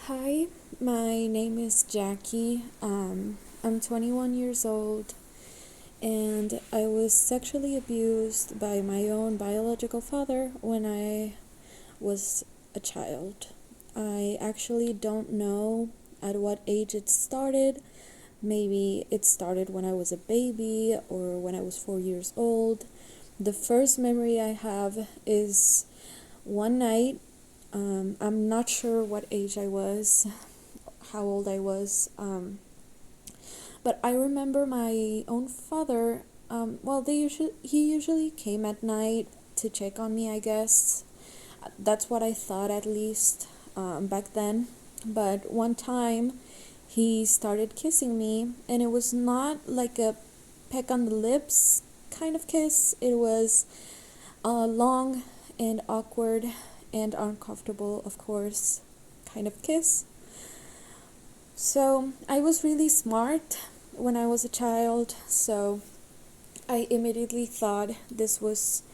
Hi, my name is Jackie. I'm 21 years old and I was sexually abused by my own biological father when I was a child. I actually don't know at what age it started. Maybe it started when I was a baby or when I was 4 years old. The first memory I have is one night. I'm not sure what age I was, how old I was. But I remember my own father. He usually came at night to check on me. I guess that's what I thought at least back then. But one time, he started kissing me, and it was not like a peck on the lips kind of kiss. It was a long and awkward and uncomfortable, of course, kind of kiss. So I was really smart when I was a child, so I immediately thought this was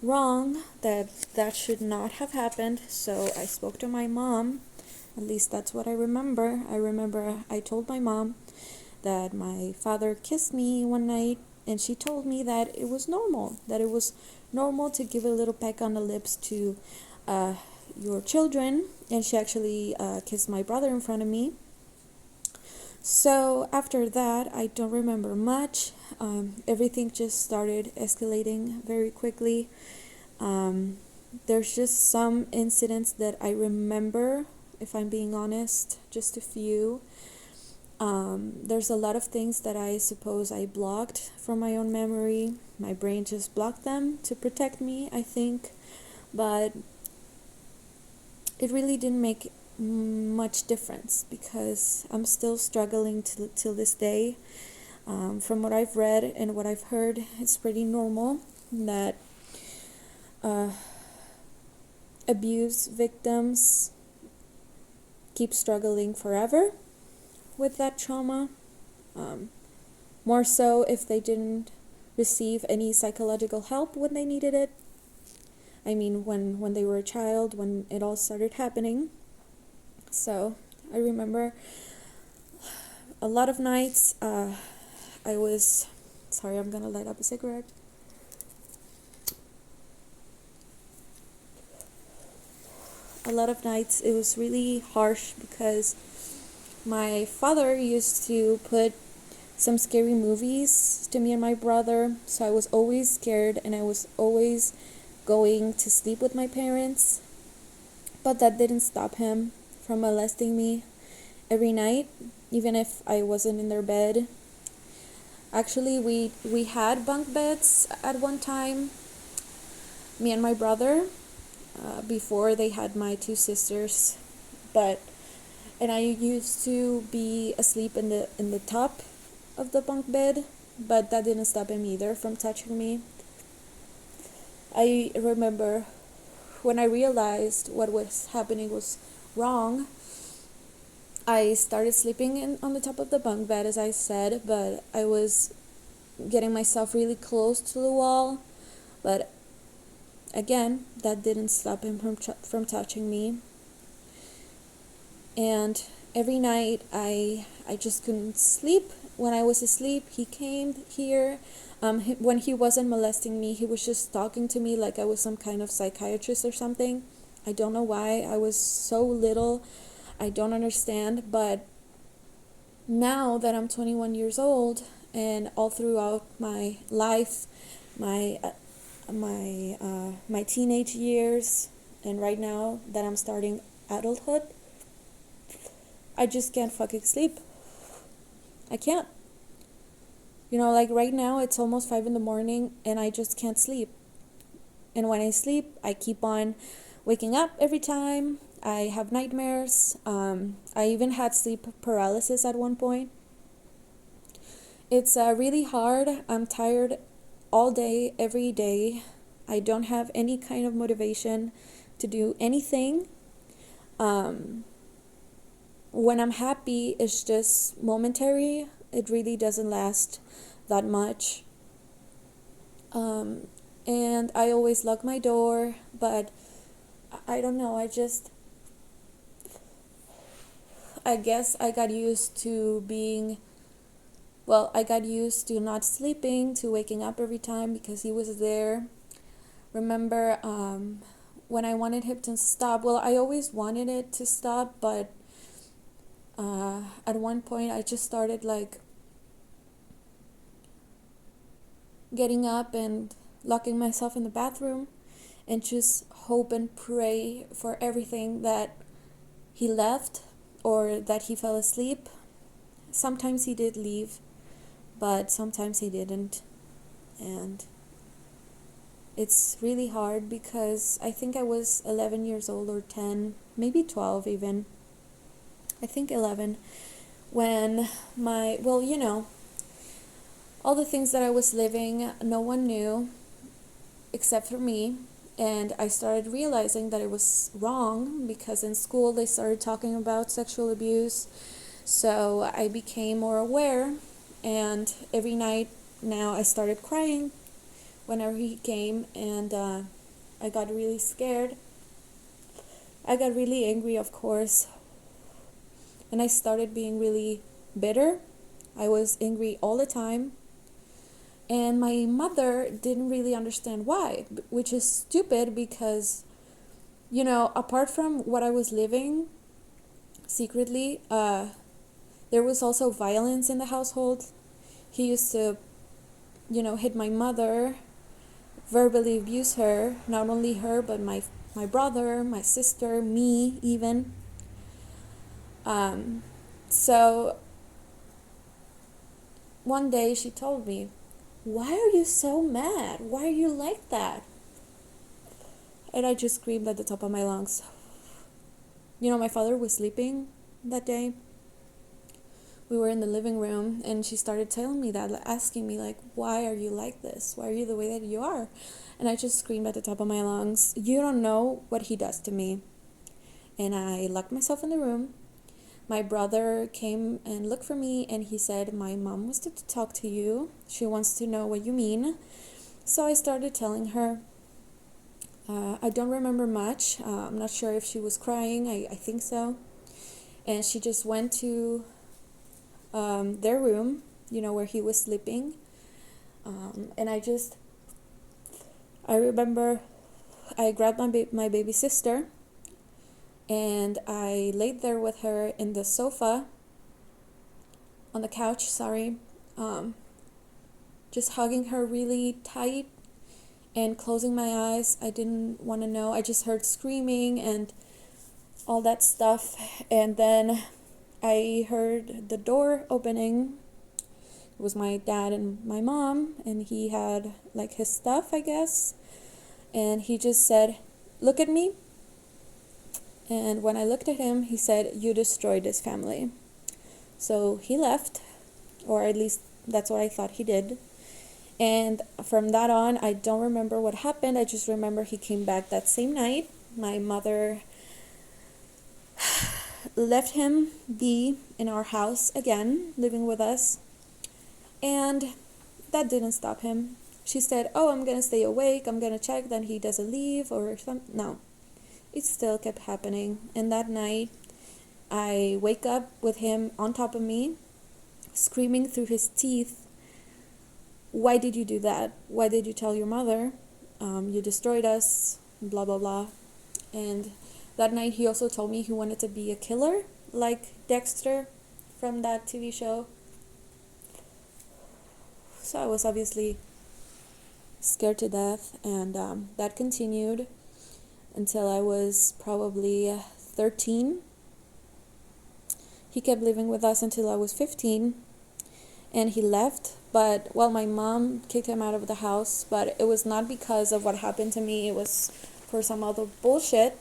wrong, that should not have happened. So I spoke to my mom. At least that's what I remember. I remember I told my mom that my father kissed me one night, and she told me that it was normal to give a little peck on the lips to uh, your children. And she actually kissed my brother in front of me. So after that, I don't remember much. Everything just started escalating very quickly. Um, there's just some incidents that I remember, if I'm being honest, just a few. There's a lot of things that I suppose I blocked from my own memory. My brain just blocked them to protect me, I think. But it really didn't make much difference because I'm still struggling till this day. From what I've read and what I've heard, it's pretty normal that uh, abuse victims keep struggling forever with that trauma. Um, More so if they didn't receive any psychological help when they needed it. I mean, when they were a child, when it all started happening. So I remember a lot of nights I was. Sorry, I'm gonna light up a cigarette. A lot of nights it was really harsh because my father used to put some scary movies to me and my brother, so I was always scared and I was always going to sleep with my parents. But that didn't stop him from molesting me every night, even if I wasn't in their bed. Actually, we had bunk beds at one time, me and my brother, before they had my two sisters. But and I used to be asleep in the top of the bunk bed, but that didn't stop him either from touching me. I remember when I realized what was happening was wrong, I started sleeping on the top of the bunk bed, as I said, but I was getting myself really close to the wall. But again, that didn't stop him from touching me. And every night I just couldn't sleep. When I was asleep, he came here. When he wasn't molesting me, he was just talking to me like I was some kind of psychiatrist or something. I don't know why. I was so little. I don't understand. But now that I'm 21 years old and all throughout my life, my my teenage years, and right now that I'm starting adulthood, I just can't fucking sleep. I can't. Like right now it's almost 5 in the morning and I just can't sleep. And when I sleep, I keep on waking up every time. I have nightmares. I even had sleep paralysis at one point. It's really hard. I'm tired all day, every day. I don't have any kind of motivation to do anything. Um, when I'm happy, it's just momentary. It really doesn't last that much. Um, and I always lock my door, but I don't know. I guess I got used to I got used to not sleeping, to waking up every time because he was there. Remember, when I wanted him to stop, I always wanted it to stop, but at one point I just started like getting up and locking myself in the bathroom and just hope and pray for everything that he left or that he fell asleep. Sometimes he did leave, but sometimes he didn't. And it's really hard because I think I was 11 years old or 10, maybe 12 even. I think 11 when all the things that I was living, no one knew except for me. And I started realizing that it was wrong because in school they started talking about sexual abuse. So I became more aware, and every night now I started crying whenever he came, and I got really scared. I got really angry, of course, and I started being really bitter. I was angry all the time. And my mother didn't really understand why, which is stupid because, apart from what I was living secretly, there was also violence in the household. He used to, hit my mother, verbally abuse her, not only her, but my brother, my sister, me even. So one day she told me, "Why are you so mad? Why are you like that?" And I just screamed at the top of my lungs. My father was sleeping that day. We were in the living room, and she started telling me that, asking me, why are you like this? Why are you the way that you are? And I just screamed at the top of my lungs, "You don't know what he does to me." And I locked myself in the room. My brother came and looked for me, and he said, "My mom wants to talk to you. She wants to know what you mean." So I started telling her. I don't remember much. I'm not sure if she was crying. I think so. And she just went to their room, where he was sleeping. And I remember I grabbed my baby sister, and I laid there with her in the sofa, on the couch, just hugging her really tight and closing my eyes. I didn't want to know. I just heard screaming and all that stuff. And then I heard the door opening. It was my dad and my mom, and he had his stuff, I guess. And he just said, "Look at me." And when I looked at him, he said, "You destroyed this family." So he left, or at least that's what I thought he did. And from that on, I don't remember what happened. I just remember he came back that same night. My mother left him be in our house again, living with us. And that didn't stop him. She said, "Oh, I'm going to stay awake. I'm going to check that he doesn't leave or something." No, it still kept happening. And that night, I wake up with him on top of me, screaming through his teeth, "Why did you do that? Why did you tell your mother? You destroyed us, blah, blah, blah." And that night he also told me he wanted to be a killer, like Dexter from that TV show. So I was obviously scared to death, and that continued until I was probably 13. He kept living with us until I was 15, and he left. But, my mom kicked him out of the house, but it was not because of what happened to me. It was for some other bullshit.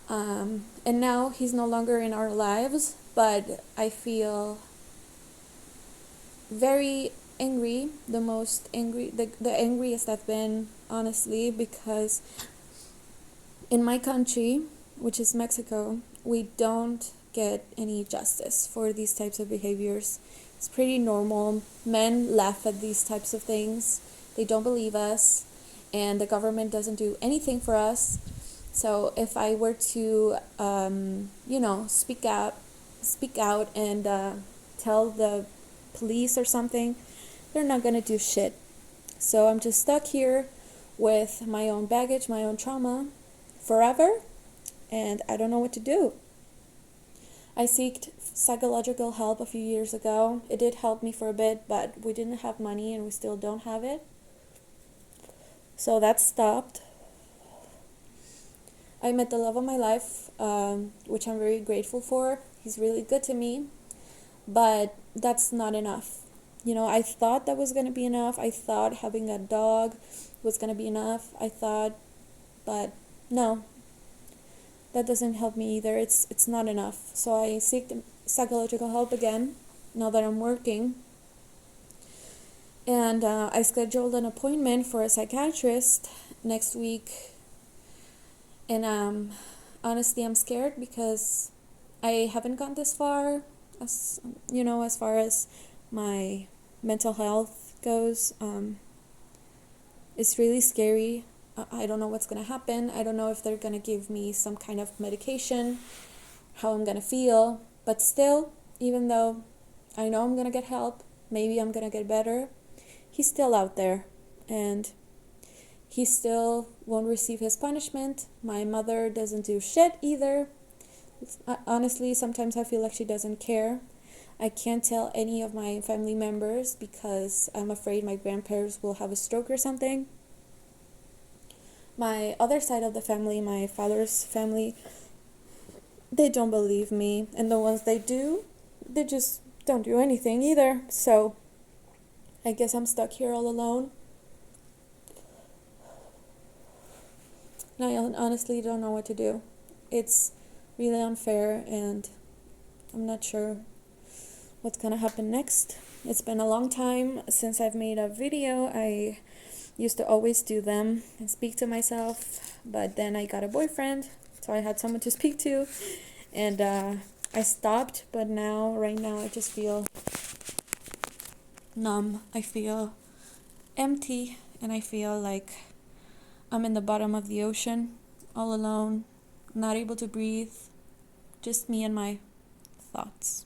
And now he's no longer in our lives, but I feel very angry, the angriest I've been, honestly, because in my country, which is Mexico, we don't get any justice for these types of behaviors. It's pretty normal. Men laugh at these types of things. They don't believe us, and the government doesn't do anything for us. So if I were to, speak out and tell the police or something, they're not gonna do shit. So I'm just stuck here with my own baggage, my own trauma forever, and I don't know what to do. I sought psychological help a few years ago. It did help me for a bit, but we didn't have money and we still don't have it. So that stopped. I met the love of my life, which I'm very grateful for. He's really good to me, but that's not enough. I thought that was going to be enough. I thought having a dog was going to be enough. But no, that doesn't help me either. It's not enough. So I seek psychological help again now that I'm working. And I scheduled an appointment for a psychiatrist next week. And honestly, I'm scared because I haven't gone this far, as far as my mental health goes. It's really scary. I don't know what's going to happen. I don't know if they're going to give me some kind of medication, how I'm going to feel. But still, even though I know I'm going to get help, maybe I'm going to get better, he's still out there. And he still won't receive his punishment. My mother doesn't do shit either. Honestly, sometimes I feel like she doesn't care. I can't tell any of my family members because I'm afraid my grandparents will have a stroke or something. My other side of the family, my father's family, they don't believe me. And the ones they do, they just don't do anything either. So I guess I'm stuck here all alone. And I honestly don't know what to do. It's really unfair, and I'm not sure what's gonna happen next. It's been a long time since I've made a video. I used to always do them and speak to myself, but then I got a boyfriend, so I had someone to speak to, and I stopped. But right now, I just feel numb. I feel empty, and I feel like I'm in the bottom of the ocean, all alone, not able to breathe, just me and my thoughts.